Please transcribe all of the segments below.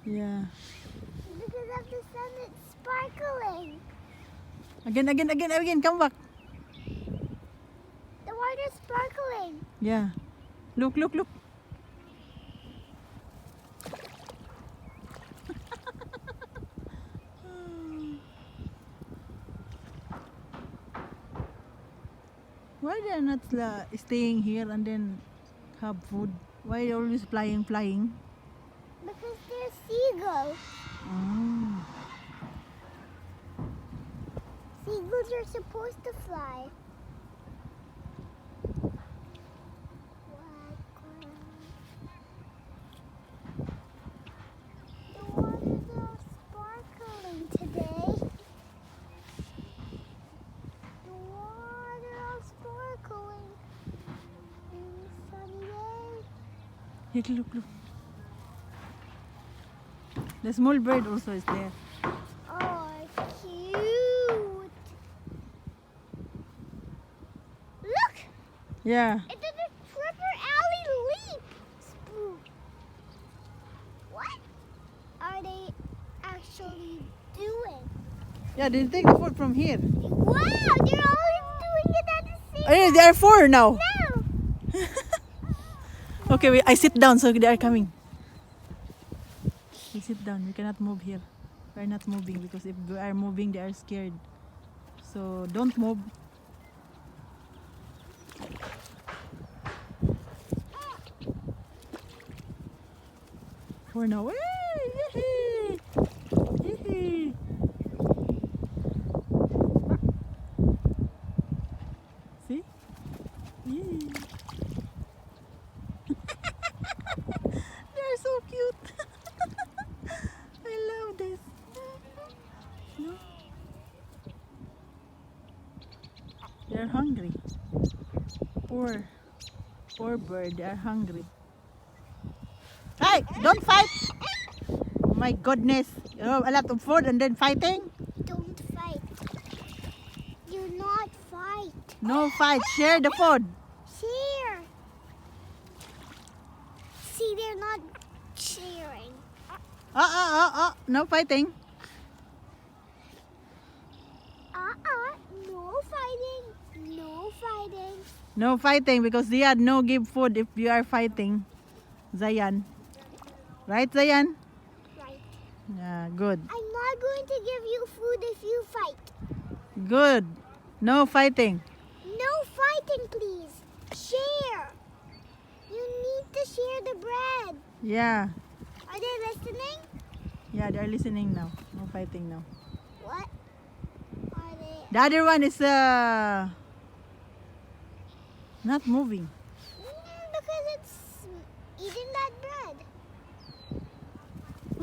Yeah. Because of the sun, it's sparkling. Again. Come back. The water's sparkling. Yeah. Look. Why they're not staying here and then have food? Why they always flying? Because they're seagulls. Oh. Seagulls are supposed to fly. The water's all sparkling today. The water all sparkling. And sunny day. Here, look. The small bird also is there. Oh, cute. Look! Yeah. It did a Trevor Alley leap. Spook. What are they actually doing? Yeah, they take the food from here. Wow, they're always doing it at the same Hey, there are 4 now. time. Okay, I sit down so they are coming. We sit down. We cannot move here. We are not moving because if we are moving, they are scared. So don't move. For now. Yay! Yay! See? Yay! They're so cute. I love this. No? They're hungry. Poor bird, they are hungry. Hey, don't fight! Oh my goodness. You know, a lot of food and then fighting? Don't fight. Do not fight. No fight, share the food. Share. See, they're not sharing. No fighting. No fighting. No fighting. No fighting because they had no give food if you are fighting. Zayan. Right, Zayan? Right. Yeah, good. I'm not going to give you food if you fight. Good. No fighting. No fighting, please. Share. You need to share the bread. Yeah. Are they listening? Yeah, they are listening now. No fighting now. What? Are they? The other one is not moving. Because it's eating that bread.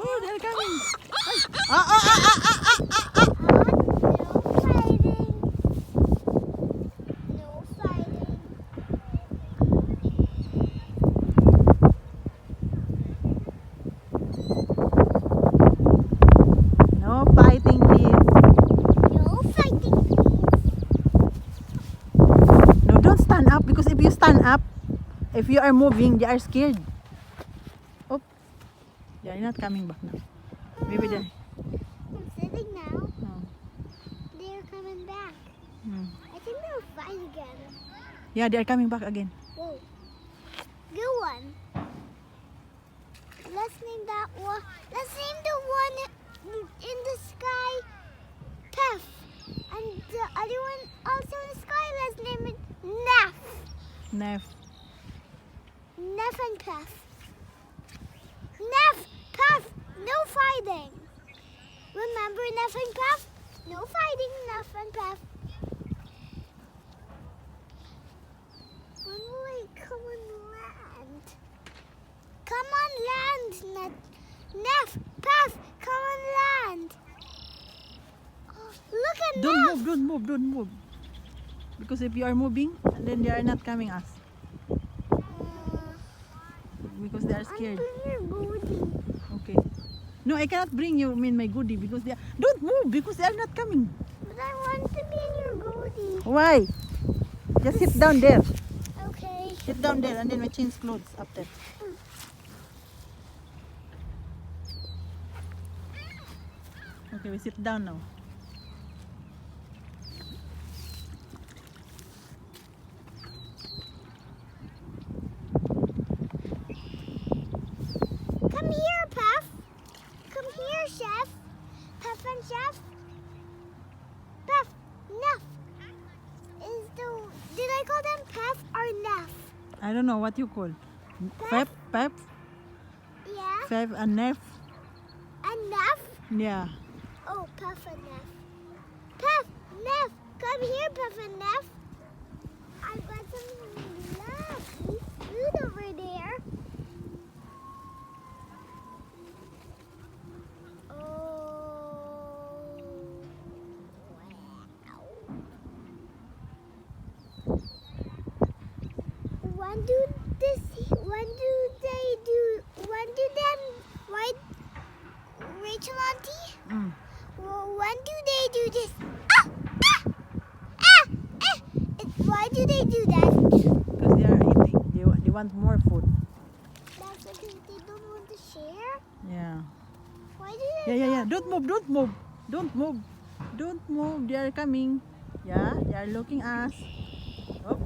Oh, they're coming. No fighting. No fighting. No fighting, please. No fighting, please. No, don't stand up because if you stand up, if you are moving, they are scared. Oh, they are not coming back now. Maybe they. I'm sitting now. Oh. They're coming back. I think they'll fight again. Yeah, they are coming back again. Whoa. Good one. Let's name that one. Let's name the one in the sky Pef. And the other one also in the sky, let's name it Neff. Neff. Neff and Pef. Neff, Pef, no fighting. Remember Neff and Pef? No fighting, Neff and Pef. When will I come on land? Come on land, Neff, Pef, come on land. Oh, look at Neff. Don't move. Because if you are moving, then they are not coming us. Because they are scared. Bring your goodie. Okay. No, I cannot bring you my goodie because they are, don't move because they are not coming. But I want to be in your goodie. Why? Just sit down there. Okay. Sit down there and then we change clothes after. Okay, we sit down now. Come here, Puff. Come here, Chef. Puff and Chef. Puff, Nuff. Did I call them Puff or Nuff? I don't know what you call. Pep, Yeah. Fev and Nef. And Nuff? Yeah. Oh, Puff and Nuff. Puff, Nuff. Come here, Puff and Nuff. I've got some lovely food over there. Oh, wow. When do them, why, Rachel Auntie? Mm. Well, when do they do this? Ah! Ah! Ah! Ah! Why do they do that? Because they are eating. They want more food. That's because they don't want to share? Yeah. Why do they Yeah. Don't move. Don't move. They are coming. Yeah, they are looking us. Up.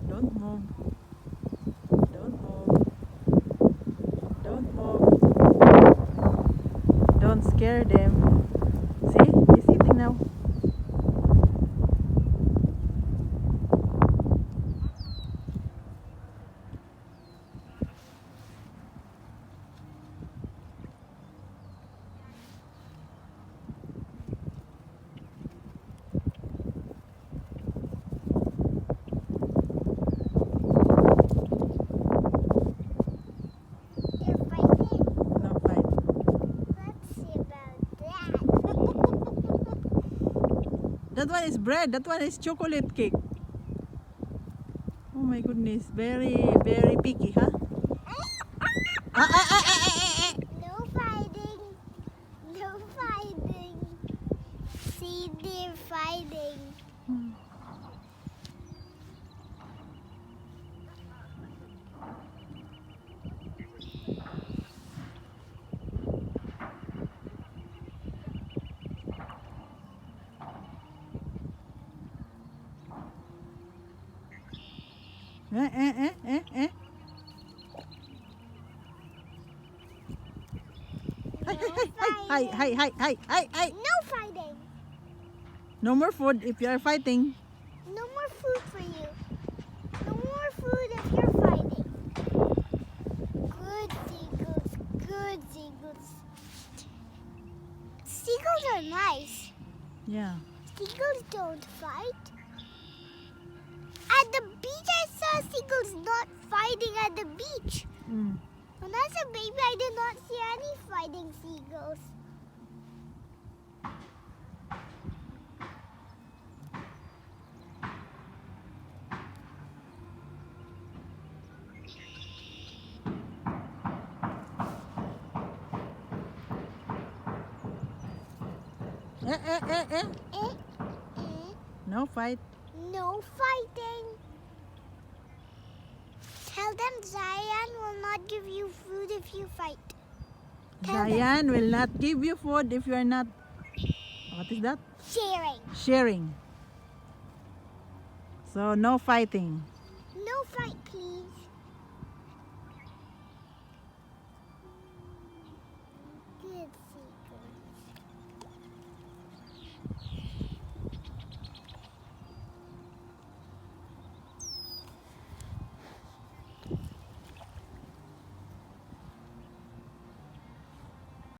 Don't move. Don't scare them. See? He's eating now. They're fighting? No fight. Let's see about that. That one is bread. That one is chocolate cake. Oh my goodness. Very, very picky, huh? No fighting. No fighting. See, they're fighting. Hi. No fighting. No more food if you are fighting. No more food for you. No more food if you're fighting. Good seagulls. Good seagulls. Seagulls are nice. Yeah. Seagulls don't fight. At the beach, I saw seagulls not fighting at the beach. Mm. When I was a baby, I did not see any fighting seagulls. Eh. Eh? No fight. No fighting. Tell them Zion will not give you food if you fight. Tell them. Zion will not give you food if you are not. What is that? Sharing. Sharing. So no fighting.